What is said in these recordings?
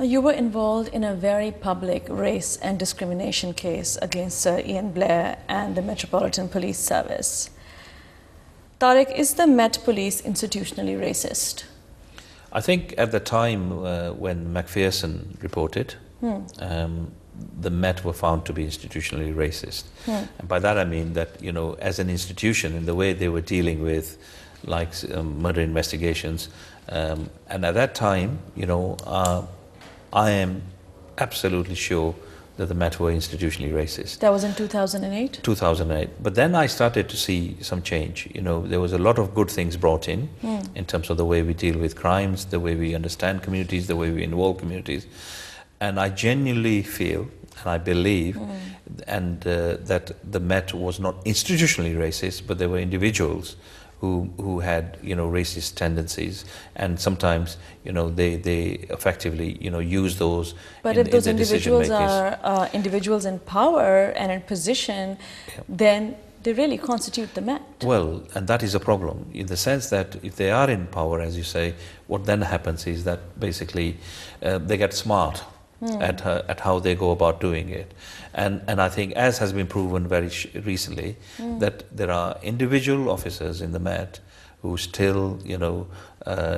You were involved in a very public race and discrimination case against Sir Ian Blair and the Metropolitan Police Service. Tariq, is the Met Police institutionally racist? I think at the time when Macpherson reported, the Met were found to be institutionally racist. And by that I mean that, you know, as an institution, in the way they were dealing with like murder investigations, and at that time, you know, I am absolutely sure that the Met were institutionally racist. That was in 2008? 2008. But then I started to see some change. You know, there was a lot of good things brought in terms of the way we deal with crimes, the way we understand communities, the way we involve communities. And I genuinely feel, and I believe, that the Met was not institutionally racist, but there were individuals who had, you know, racist tendencies, and sometimes, you know, they effectively, you know, use those. But if those individuals are individuals in power and in position, then they really constitute the Met. Well, and that is a problem in the sense that if they are in power, as you say, what then happens is that basically they get smart at how they go about doing it. And I think, as has been proven very recently, that there are individual officers in the Met who still, you know,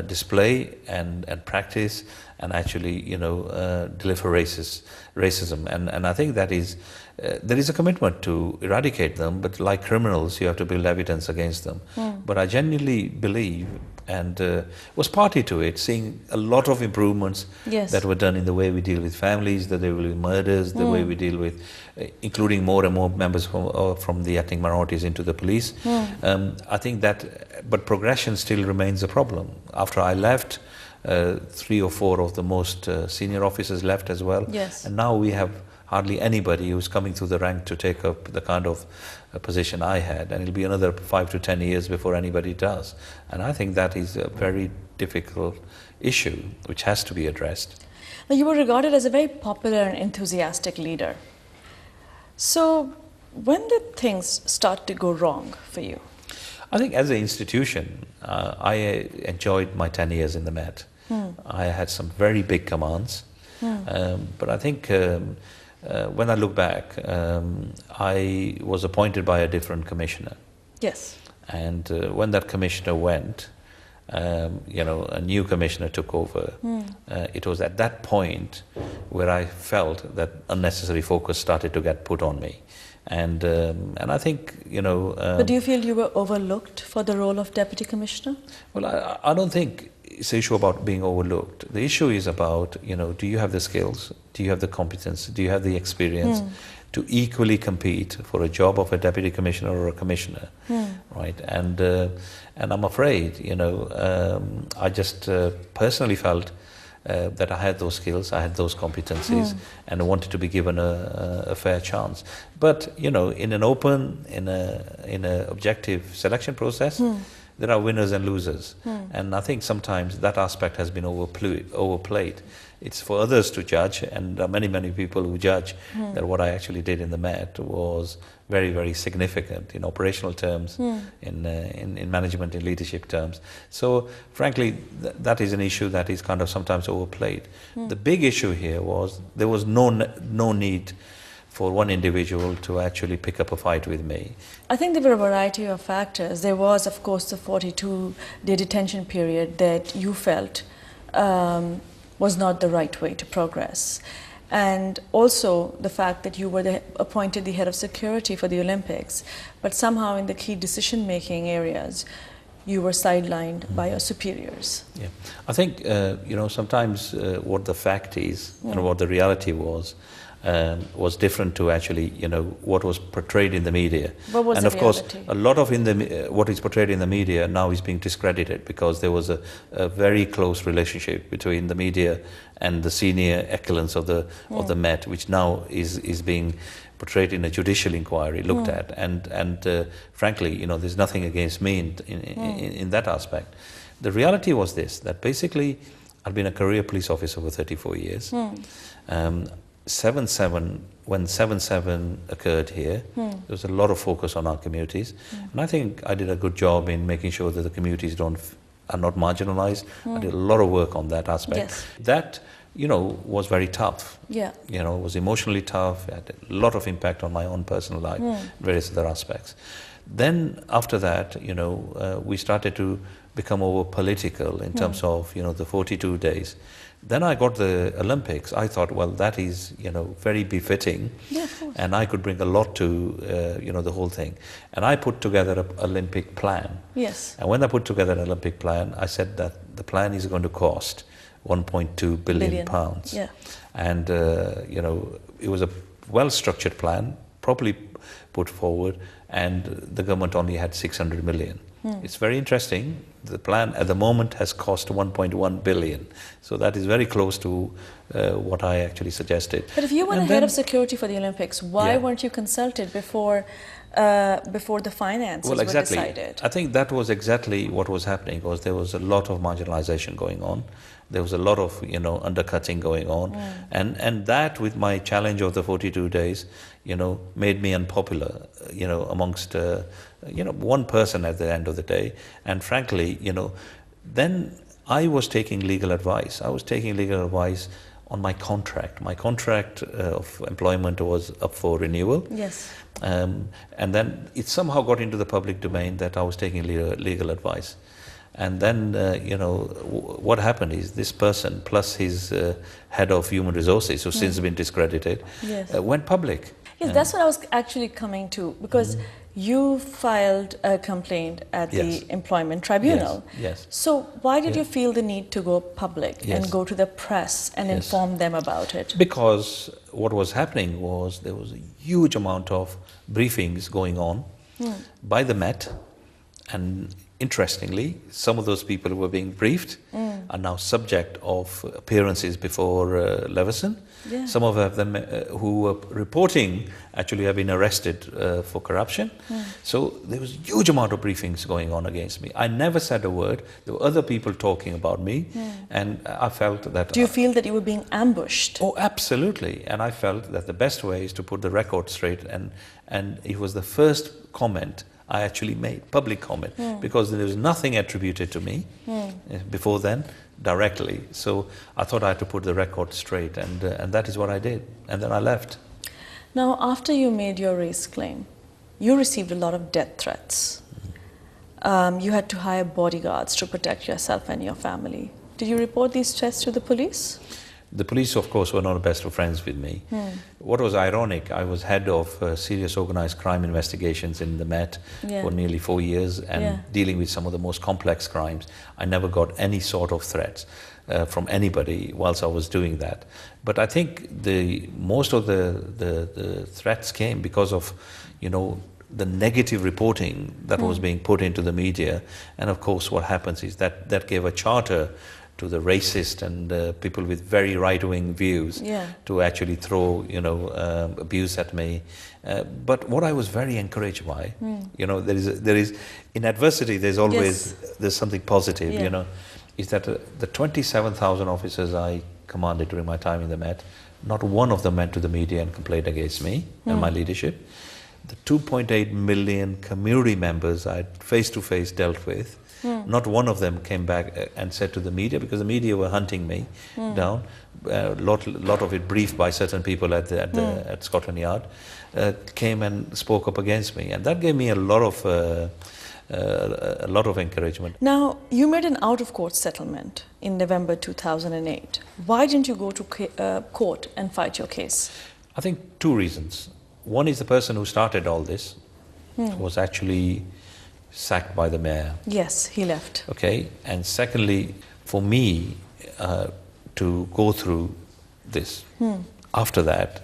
display and practice and actually, you know, deliver racism. And I think that is, there is a commitment to eradicate them, but like criminals, you have to build evidence against them. But I genuinely believe, and was party to it, seeing a lot of improvements that were done in the way we deal with families, the way we deal with murders, the way we deal with, including more and more members from the ethnic minorities into the police. I think that, but progression still remains a problem. After I left, 3 or 4 of the most senior officers left as well. And now we have hardly anybody who's coming through the rank to take up the kind of position I had, and it'll be another 5 to 10 years before anybody does. And I think that is a very difficult issue which has to be addressed. Now, you were regarded as a very popular and enthusiastic leader. So when did things start to go wrong for you? I think as an institution, I enjoyed my 10 years in the Met. I had some very big commands, but I think when I look back, I was appointed by a different commissioner. And when that commissioner went, you know, a new commissioner took over. It was at that point where I felt that unnecessary focus started to get put on me. And I think, you know... but do you feel you were overlooked for the role of Deputy Commissioner? Well, I don't think it's an issue about being overlooked. The issue is about, you know, do you have the skills? Do you have the competence? Do you have the experience to equally compete for a job of a Deputy Commissioner or a Commissioner? Right? And I'm afraid, you know, I just personally felt that I had those skills, I had those competencies, and I wanted to be given a fair chance. But, you know, in an open, in a objective selection process, there are winners and losers. And I think sometimes that aspect has been overplayed. It's for others to judge, and there are many, many people who judge that what I actually did in the Met was very, very significant in operational terms, in management and leadership terms. So, frankly, that is an issue that is kind of sometimes overplayed. The big issue here was there was no need for one individual to actually pick up a fight with me. I think there were a variety of factors. There was, of course, the 42-day detention period that you felt was not the right way to progress. And also the fact that you were appointed the head of security for the Olympics, but somehow in the key decision-making areas, you were sidelined by your superiors. Yeah, I think, you know, sometimes what the fact is and what the reality was different to actually, you know, what was portrayed in the media. What was and the of course, reality? a lot of what is portrayed in the media now is being discredited because there was a very close relationship between the media and the senior echelons of the Met, which now is being portrayed in a judicial inquiry, looked at. And frankly, you know, there's nothing against me in that aspect. The reality was this, that basically I've been a career police officer for 34 years. 7/7, when 7/7 occurred here, there was a lot of focus on our communities, and I think I did a good job in making sure that the communities are not marginalized. I did a lot of work on that aspect. That was very tough. Yeah. It was emotionally tough. It had a lot of impact on my own personal life, various other aspects. Then after that, we started to become over political in terms of, the 42 days. Then I got the Olympics. I thought, well, that is, very befitting. Yeah, of course. And I could bring a lot to, the whole thing. And I put together an Olympic plan. Yes. And when I put together an Olympic plan, I said that the plan is going to cost 1.2 billion pounds. Yeah. And, it was a well-structured plan, properly put forward, and the government only had 600 million. It's very interesting. The plan at the moment has cost 1.1 billion. So that is very close to what I actually suggested. But if you were the head of security for the Olympics, why weren't you consulted before the finances were decided? I think that was exactly what was happening, because there was a lot of marginalization going on. There was a lot of, undercutting going on. And that, with my challenge of the 42 days, made me unpopular, amongst, one person at the end of the day. And frankly, then I was taking legal advice. I was taking legal advice on my contract. My contract of employment was up for renewal. Yes. And then it somehow got into the public domain that I was taking legal advice. And then, what happened is this person, plus his head of human resources, who's since been discredited, went public. Yes, that's what I was actually coming to, because you filed a complaint at the Employment Tribunal. Yes. So why did you feel the need to go public and go to the press and inform them about it? Because what was happening was there was a huge amount of briefings going on by the Met, and interestingly, some of those people who were being briefed are now subject of appearances before Leveson. Yeah. Some of them who were reporting actually have been arrested for corruption. So there was a huge amount of briefings going on against me. I never said a word. There were other people talking about me, and I felt that... Do you feel that you were being ambushed? Oh, absolutely. And I felt that the best way is to put the record straight, and it was the first comment I actually made, public comment, because there was nothing attributed to me before then directly. So I thought I had to put the record straight, and that is what I did. And then I left. Now, after you made your race claim, you received a lot of death threats. You had to hire bodyguards to protect yourself and your family. Did you report these threats to the police? The police, of course, were not best of friends with me. What was ironic, I was head of serious organized crime investigations in the Met for nearly 4 years, and dealing with some of the most complex crimes. I never got any sort of threats from anybody whilst I was doing that. But I think most of the threats came because of, the negative reporting that was being put into the media. And of course, what happens is that gave a charter to the racist and people with very right-wing views to actually throw, abuse at me. But what I was very encouraged by, there is in adversity, there's always there's something positive, is that the 27,000 officers I commanded during my time in the Met, not one of them went to the media and complained against me and my leadership. The 2.8 million community members I face-to-face dealt with, not one of them came back and said to the media, because the media were hunting me down. A lot of it briefed by certain people at Scotland Yard, came and spoke up against me, and that gave me a lot of encouragement. Now, you made an out-of-court settlement in November 2008. Why didn't you go to court and fight your case? I think two reasons. One is the person who started all this was actually sacked by the mayor. Yes, he left. Okay, and secondly, for me to go through this after that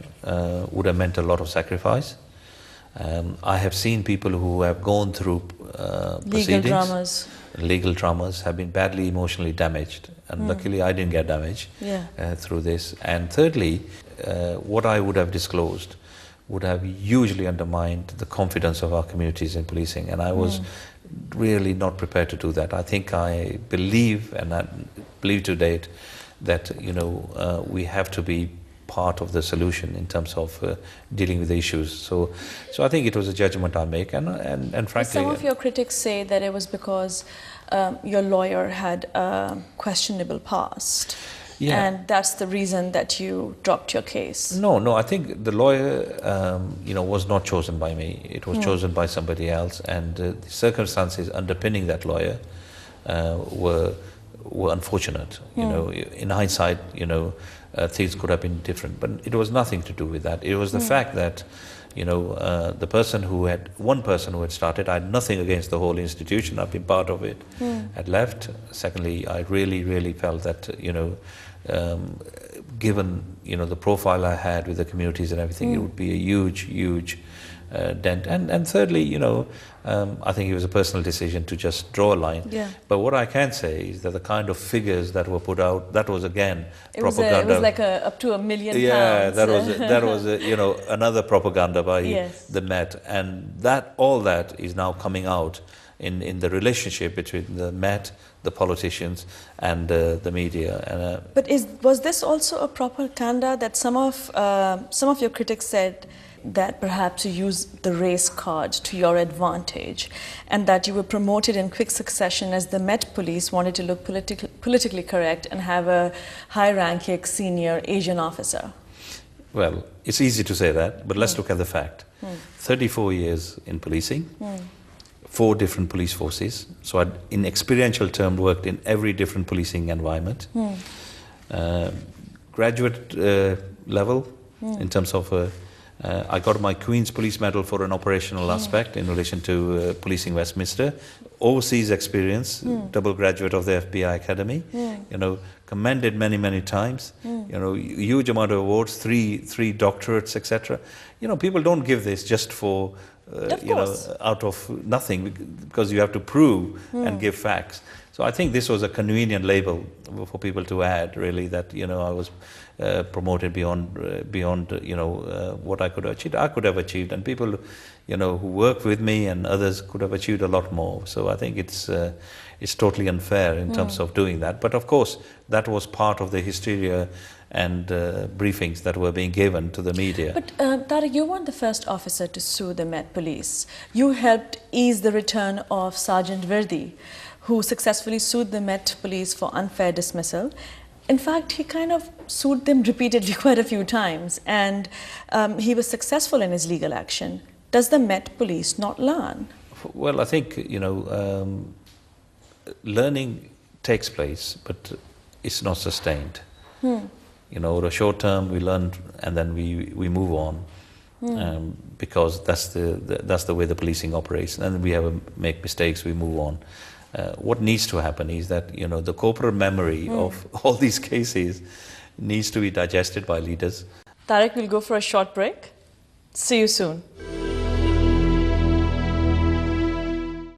would have meant a lot of sacrifice. I have seen people who have gone through proceedings. Legal dramas have been badly emotionally damaged, and luckily I didn't get damaged through this. And thirdly, what I would have disclosed would have hugely undermined the confidence of our communities in policing, and I was really not prepared to do that. I think I believe, and I believe to date, that we have to be part of the solution in terms of dealing with the issues. So I think it was a judgment I make, and frankly, some of your critics say that it was because your lawyer had a questionable past. Yeah. and that's the reason that you dropped your case. No, I think the lawyer, was not chosen by me. It was chosen by somebody else, and the circumstances underpinning that lawyer were unfortunate. In hindsight, things could have been different, but it was nothing to do with that. It was the fact that, one person who had started, I had nothing against the whole institution, I've been part of it, had left. Secondly, I really felt that, given, the profile I had with the communities and everything, it would be a huge dent. And thirdly, I think it was a personal decision to just draw a line. Yeah. But what I can say is that the kind of figures that were put out, that was again It propaganda. was like up to £1 million. Yeah, that was another propaganda by Yes. the Met, and all that is now coming out in the relationship between the Met, the politicians, and the media. And But was this also a propaganda that some of your critics said that perhaps you used the race card to your advantage, and that you were promoted in quick succession as the Met Police wanted to look politically correct and have a high-ranking senior Asian officer? well, it's easy to say that, but let's look at the fact. 34 years in policing, 4 different police forces. So in experiential term, worked in every different policing environment. Graduate level, in terms of I got my Queen's Police Medal for an operational aspect in relation to policing Westminster. Overseas experience, double graduate of the FBI Academy. Commended many times. Huge amount of awards, three doctorates, etc. People don't give this just for out of nothing, because you have to prove and give facts. So I think this was a convenient label for people to add, really, that I was promoted beyond what I could have achieved, and people who work with me and others could have achieved a lot more. So I think it's totally unfair in terms of doing that. But of course, that was part of the hysteria and briefings that were being given to the media. But Tariq, you weren't the first officer to sue the Met Police. You helped ease the return of Sergeant Verdi, who successfully sued the Met Police for unfair dismissal. In fact, he kind of sued them repeatedly quite a few times, and he was successful in his legal action. Does the Met Police not learn? Well, I think, learning takes place, but it's not sustained. Over a short term, we learn and then we move on, because that's the way the policing operates. And then we make mistakes, we move on. What needs to happen is that the corporate memory of all these cases needs to be digested by leaders. Tariq, we'll go for a short break. See you soon.